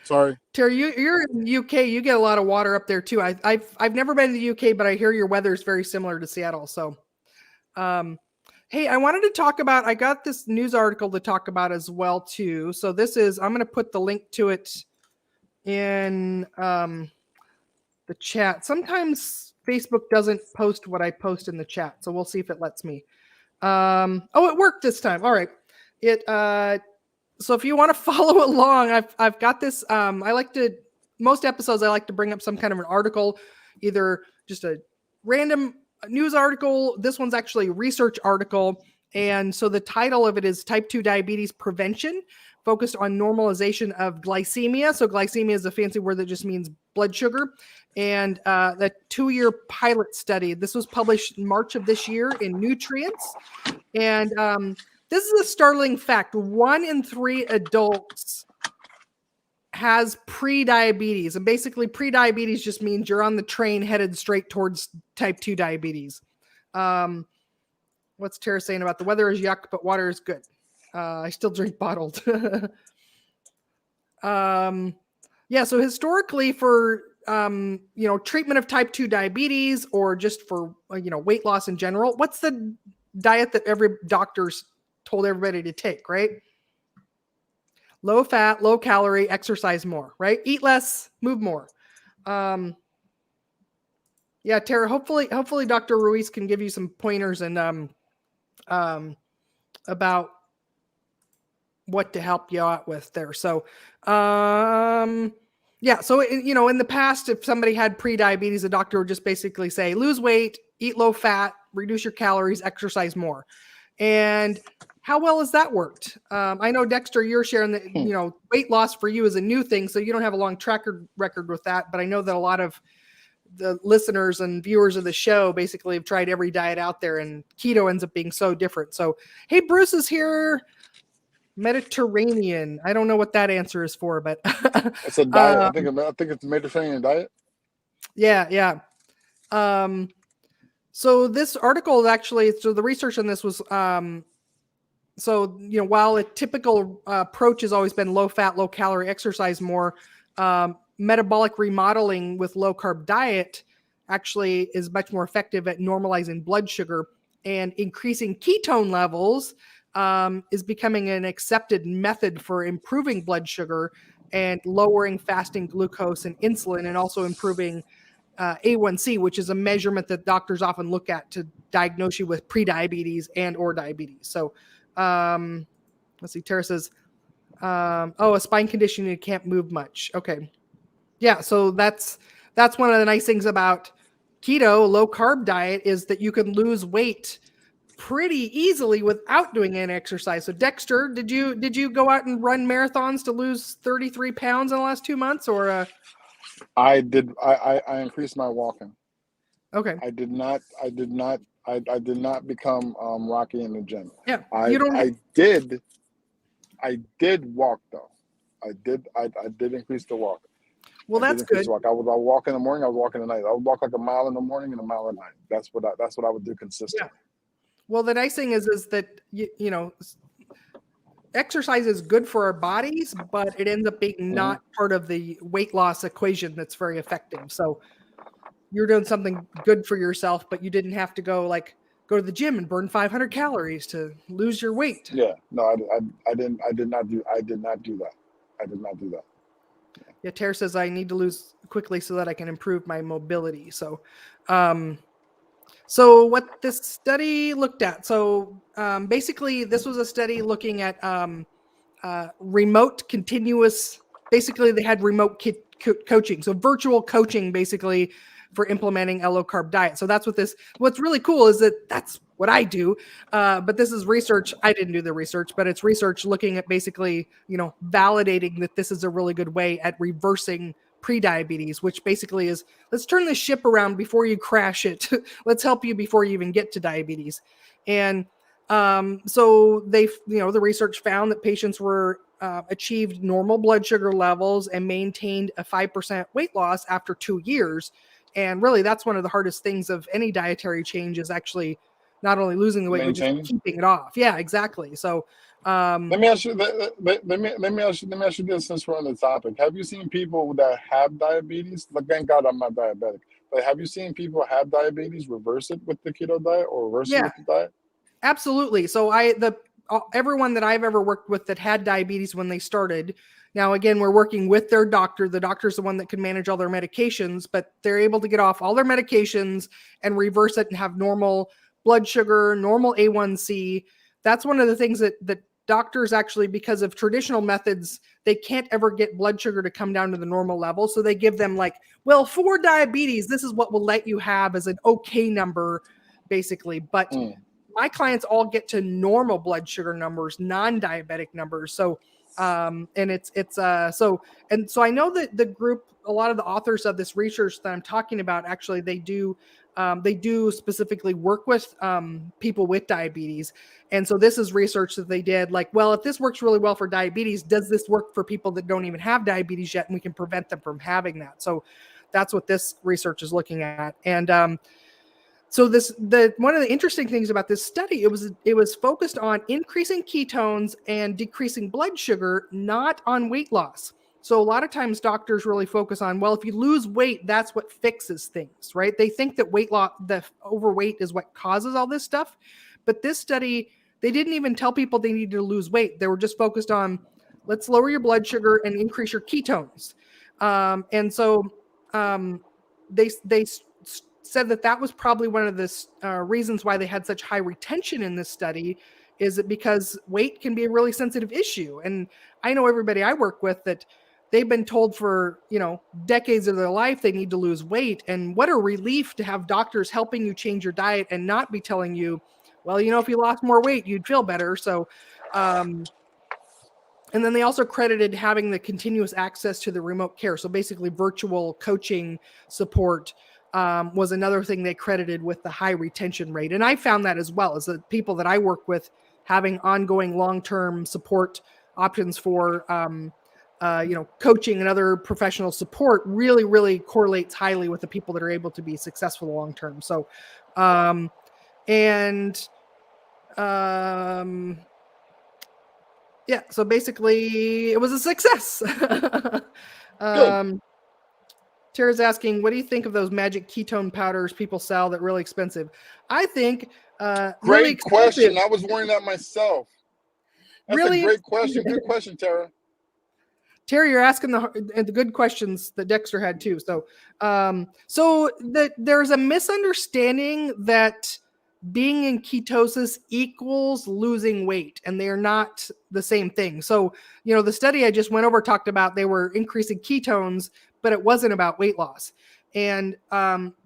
Sorry, Terry, you're in the UK. You get a lot of water up there too. I've never been to the UK, but I hear your weather is very similar to Seattle. So, hey, I wanted to talk about. I got this news article to talk about as well too. So this is. I'm going to put the link to it in the chat. Sometimes Facebook doesn't post what I post in the chat, so we'll see if it lets me. Oh, it worked this time. All right. So if you want to follow along, I've got this. I like to most episodes I like to bring up some kind of an article, either just a random news article. This one's actually a research article. And so the title of it is Type 2 Diabetes Prevention, focused on normalization of glycemia. So glycemia is a fancy word that just means blood sugar. And the 2-year pilot study, this was published in March of this year in Nutrients. And this is a startling fact. 1 in 3 adults has pre-diabetes. And basically pre-diabetes just means you're on the train headed straight towards type 2 diabetes. What's Tara saying about the weather is yuck, but water is good? I still drink bottled. Yeah, so historically for treatment of type 2 diabetes or just for weight loss in general, what's the diet that every doctor's told everybody to take, right? Low fat, low calorie, exercise more, right? Eat less, move more. Yeah, Tara, hopefully Dr. Ruiz can give you some pointers and about what to help you out with there. So, yeah, so in the past, if somebody had pre-diabetes, the doctor would just basically say, lose weight, eat low fat, reduce your calories, exercise more. And how well has that worked? I know, Dexter, you're sharing that, weight loss for you is a new thing, so you don't have a long track record with that. But I know that a lot of the listeners and viewers of the show basically have tried every diet out there, and keto ends up being so different. So, hey, Bruce is here. Mediterranean. I don't know what that answer is for, but it's a diet. I think it's a Mediterranean diet. Yeah. So this article actually, so the research on this was, while a typical approach has always been low fat, low calorie, exercise more, metabolic remodeling with low carb diet actually is much more effective at normalizing blood sugar, and increasing ketone levels is becoming an accepted method for improving blood sugar and lowering fasting glucose and insulin, and also improving A1C, which is a measurement that doctors often look at to diagnose you with prediabetes and or diabetes. So let's see, Tara says, a spine condition, you can't move much. Okay. Yeah, so that's one of the nice things about keto, low carb diet, is that you can lose weight pretty easily without doing any exercise. So Dexter, did you go out and run marathons to lose 33 pounds in the last 2 months, or I did. I increased my walking. Okay. I did not become Rocky in the gym. Yeah. I did walk though. I did increase the walk. Well, that's good. I would walk in the morning. I would walk in the night. I would walk like a mile in the morning and a mile at night. That's what I would do consistently. Yeah. Well, the nice thing is that exercise is good for our bodies, but it ends up being not part of the weight loss equation that's very effective. So you're doing something good for yourself, but you didn't have to go to the gym and burn 500 calories to lose your weight. Yeah, no, I did not do that. Yeah, Tara says I need to lose quickly so that I can improve my mobility. So, so what this study looked at, so basically this was a study looking at remote continuous, basically they had remote coaching. So virtual coaching basically for implementing a low carb diet. So that's what's really cool is that that's what I do. But this is research. I didn't do the research, but it's research looking at basically, validating that this is a really good way at reversing prediabetes, which basically is, let's turn the ship around before you crash it. Let's help you before you even get to diabetes. And so the research found that patients were achieved normal blood sugar levels and maintained a 5% weight loss after 2 years. And really, that's one of the hardest things of any dietary change, is actually not only losing the weight, but just keeping it off. Yeah, exactly. So let me ask you this, since we're on the topic. Have you seen people that have diabetes? Thank God I'm not diabetic. But have you seen people have diabetes reverse it with the keto diet or reverse it with the diet? Absolutely. So everyone that I've ever worked with that had diabetes when they started, now again, we're working with their doctor. The doctor's the one that can manage all their medications, but they're able to get off all their medications and reverse it and have normal blood sugar, normal A1C. That's one of the things that doctors actually, because of traditional methods, they can't ever get blood sugar to come down to the normal level. So they give them like, well, for diabetes, this is what we'll let you have as an okay number, basically. But my clients all get to normal blood sugar numbers, non-diabetic numbers. So, so I know that the group, a lot of the authors of this research that I'm talking about, actually, they do specifically work with people with diabetes. And so this is research that they did, like, well, if this works really well for diabetes, does this work for people that don't even have diabetes yet? And we can prevent them from having that. So that's what this research is looking at. And so one of the interesting things about this study, it was focused on increasing ketones and decreasing blood sugar, not on weight loss. So a lot of times doctors really focus on, well, if you lose weight, that's what fixes things, right? They think that weight loss, the overweight is what causes all this stuff. But this study, they didn't even tell people they needed to lose weight. They were just focused on, let's lower your blood sugar and increase your ketones. They said that was probably one of the reasons why they had such high retention in this study, is it because weight can be a really sensitive issue. And I know everybody I work with that they've been told for, decades of their life they need to lose weight. And what a relief to have doctors helping you change your diet and not be telling you, well, if you lost more weight, you'd feel better. So, and then they also credited having the continuous access to the remote care. So basically virtual coaching support was another thing they credited with the high retention rate. And I found that as well, as the people that I work with having ongoing long-term support options for, coaching and other professional support really, really correlates highly with the people that are able to be successful long-term. So, yeah, so basically it was a success. Tara's asking, what do you think of those magic ketone powders people sell that are really expensive? I think great really question. I was wondering that myself. That's really a great question. Good question, Tara. Tara, you're asking the good questions that Dexter had too. So, there's a misunderstanding that being in ketosis equals losing weight, and they are not the same thing. So, the study I just went over talked about they were increasing ketones, but it wasn't about weight loss. And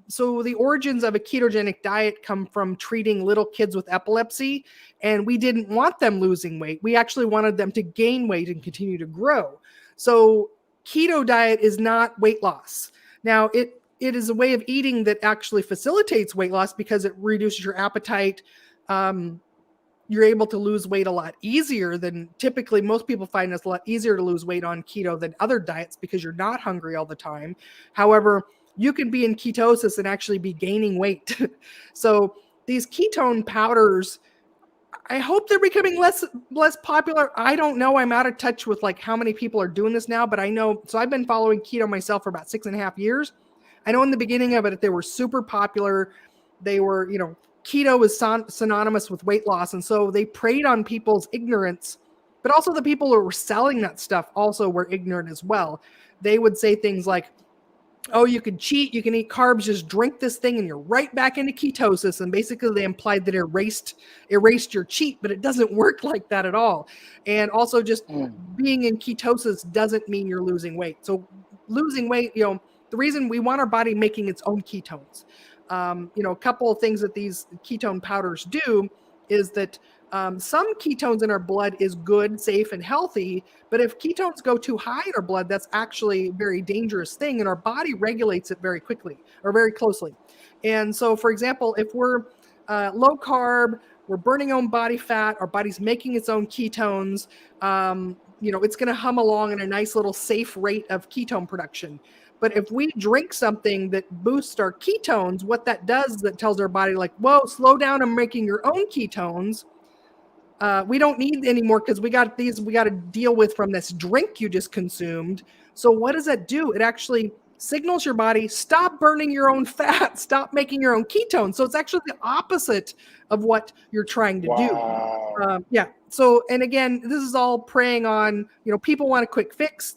so the origins of a ketogenic diet come from treating little kids with epilepsy, and we didn't want them losing weight. We actually wanted them to gain weight and continue to grow. So keto diet is not weight loss. Now, it is a way of eating that actually facilitates weight loss because it reduces your appetite. You're able to lose weight a lot easier than typically most people find it's a lot easier to lose weight on keto than other diets because you're not hungry all the time. However, you can be in ketosis and actually be gaining weight. So these ketone powders, I hope they're becoming less popular. I don't know. I'm out of touch with like how many people are doing this now, but I know. So I've been following keto myself for about 6.5 years. I know in the beginning of it, they were super popular. They were, keto is synonymous with weight loss. And so they preyed on people's ignorance, but also the people who were selling that stuff also were ignorant as well. They would say things like, oh, you can cheat, you can eat carbs, just drink this thing and you're right back into ketosis. And basically they implied that it erased your cheat, but it doesn't work like that at all. And also just being in ketosis doesn't mean you're losing weight. So losing weight, the reason we want our body making its own ketones. A couple of things that these ketone powders do is that some ketones in our blood is good, safe, and healthy. But if ketones go too high in our blood, that's actually a very dangerous thing. And our body regulates it very quickly or very closely. And so, for example, if we're low carb, we're burning our own body fat, our body's making its own ketones, it's going to hum along at a nice little safe rate of ketone production. But if we drink something that boosts our ketones, what that does is that tells our body like, whoa, slow down on making your own ketones. We don't need any more because we got to deal with from this drink you just consumed. So what does that do? It actually signals your body, stop burning your own fat, stop making your own ketones. So it's actually the opposite of what you're trying to do. Yeah. So, and again, this is all preying on, people want a quick fix.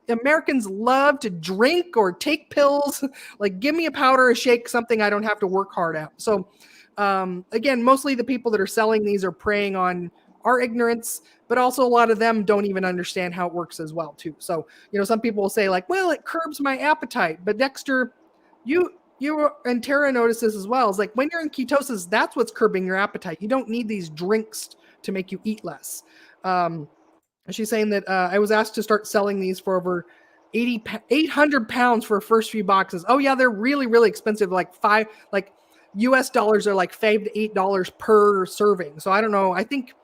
Americans love to drink or take pills. Like, give me a powder, a shake, something I don't have to work hard at. So, again, mostly the people that are selling these are preying on our ignorance, but also a lot of them don't even understand how it works as well too. So, some people will say like, well, it curbs my appetite, but Dexter, you and Tara notice this as well. It's like when you're in ketosis, that's what's curbing your appetite. You don't need these drinks to make you eat less. She's saying that I was asked to start selling these for over 800 pounds for first few boxes. Oh yeah, they're really, really expensive. Like US dollars are like $5 to $8 per serving. So I don't know. I think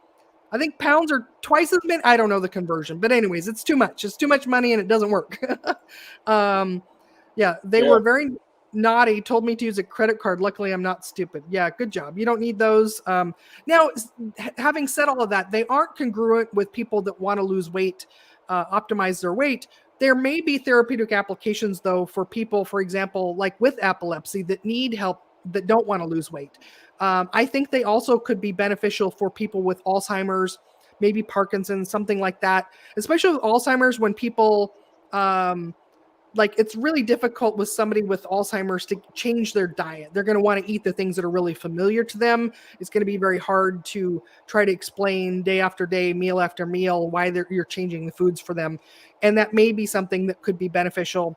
pounds are twice as many. I don't know the conversion, but anyways, it's too much. It's too much money and it doesn't work. They were very naughty, told me to use a credit card. Luckily, I'm not stupid. Yeah, good job. You don't need those. Now, having said all of that, they aren't congruent with people that want to lose weight, optimize their weight. There may be therapeutic applications, though, for people, for example, like with epilepsy that need help, that don't want to lose weight. I think they also could be beneficial for people with Alzheimer's, maybe Parkinson's, something like that, especially with Alzheimer's when people... it's really difficult with somebody with Alzheimer's to change their diet. They're going to want to eat the things that are really familiar to them. It's going to be very hard to try to explain day after day, meal after meal, why you're changing the foods for them. And that may be something that could be beneficial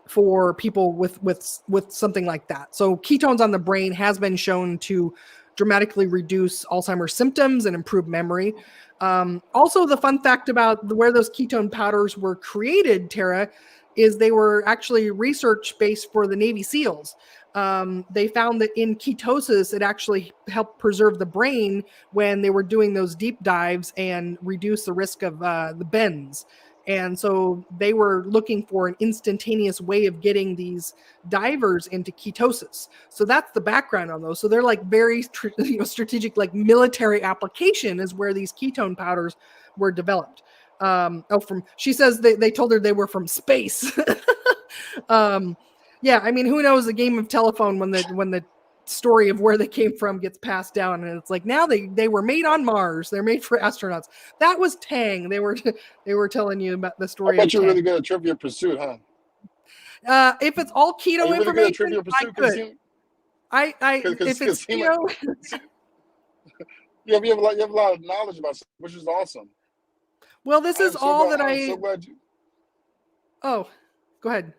for people with something like that. So ketones on the brain has been shown to dramatically reduce Alzheimer's symptoms and improve memory. Also, the fun fact about where those ketone powders were created, Tara, is they were actually research based for the Navy SEALs. They found that in ketosis, it actually helped preserve the brain when they were doing those deep dives and reduce the risk of the bends. And so they were looking for an instantaneous way of getting these divers into ketosis. So that's the background on those. So they're like very strategic, like military application is where these ketone powders were developed. She says they told her they were from space. Yeah, I mean, who knows the game of telephone when the story of where they came from gets passed down, and it's like now they were made on Mars. They're made for astronauts. That was Tang. They were telling you about the story. I bet you're really good at Trivia Pursuit, huh? If it's all keto really information, good at Trivia Pursuit? If it's keto, you have a lot of knowledge about it, which is awesome. Well, this is all that I'm so glad you. Oh, go ahead.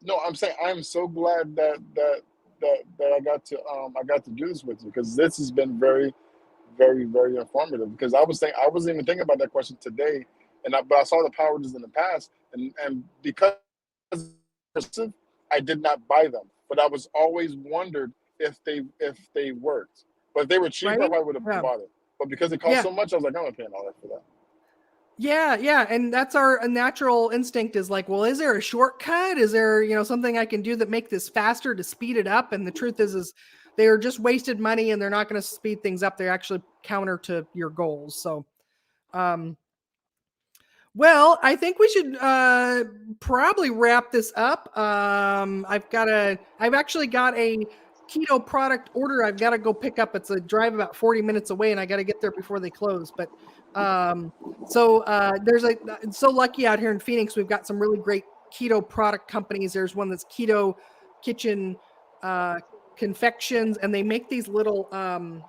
No, I'm saying I'm so glad that I got to do this with you, because this has been very, very, very informative. Because I wasn't even thinking about that question today, but I saw the powders in the past, and because I did not buy them, but I was always wondered if they worked. But if they were cheaper, Right? I would have bought it. But because it cost so much, I was like, I'm not paying all that for that. Yeah. And that's our natural instinct is like, well, is there a shortcut? Is there, something I can do that make this faster to speed it up? And the truth is they're just wasted money and they're not going to speed things up. They're actually counter to your goals. So, well, I think we should probably wrap this up. I've actually got a keto product order I've got to go pick up. It's a drive about 40 minutes away and I got to get there before they close. But so so lucky out here in Phoenix, we've got some really great keto product companies. There's one that's Keto Kitchen Confections, and they make these little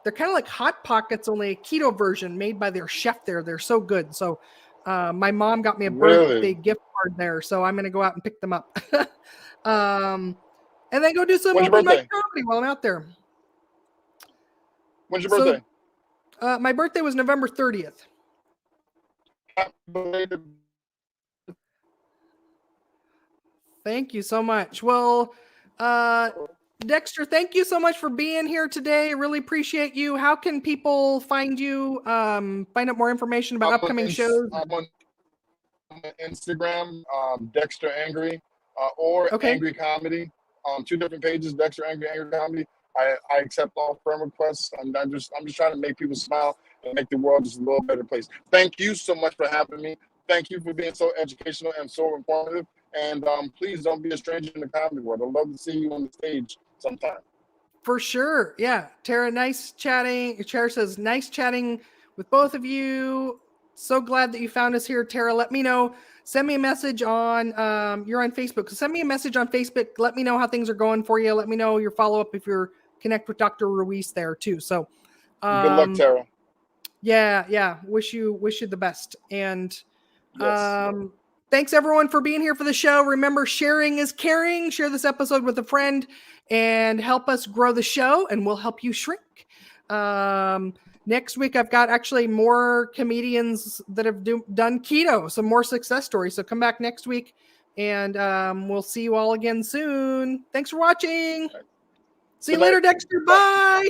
they're kind of like Hot Pockets, only a keto version made by their chef there. They're so good. So my mom got me a birthday gift card there, so I'm going to go out and pick them up. And then go do some open mic comedy while I'm out there. When's your birthday? My birthday was November 30th. Thank you so much. Well, Dexter, thank you so much for being here today. I really appreciate you. How can people find you, find out more information about upcoming shows? I'm on Instagram, Dexter Angry, or Angry Comedy. 2 different pages, Dexter Angry Comedy. I accept all friend requests. I'm just trying to make people smile and make the world just a little better place. Thank you so much for having me. Thank you for being so educational and so informative. And please don't be a stranger in the comedy world. I'd love to see you on the stage sometime. For sure. Yeah. Tara, nice chatting. Tara says, nice chatting with both of you. So glad that you found us here, Tara. Let me know. Send me a message on, you're on Facebook. So send me a message on Facebook. Let me know how things are going for you. Let me know your follow-up if you're connect with Dr. Ruiz there too. So Good luck, Tara. Yeah. Wish you the best. And Yes. thanks everyone for being here for the show. Remember, sharing is caring. Share this episode with a friend and help us grow the show, and we'll help you shrink. Next week, I've got actually more comedians that have done keto, some more success stories. So come back next week, and we'll see you all again soon. Thanks for watching. See you later, Dexter. Bye.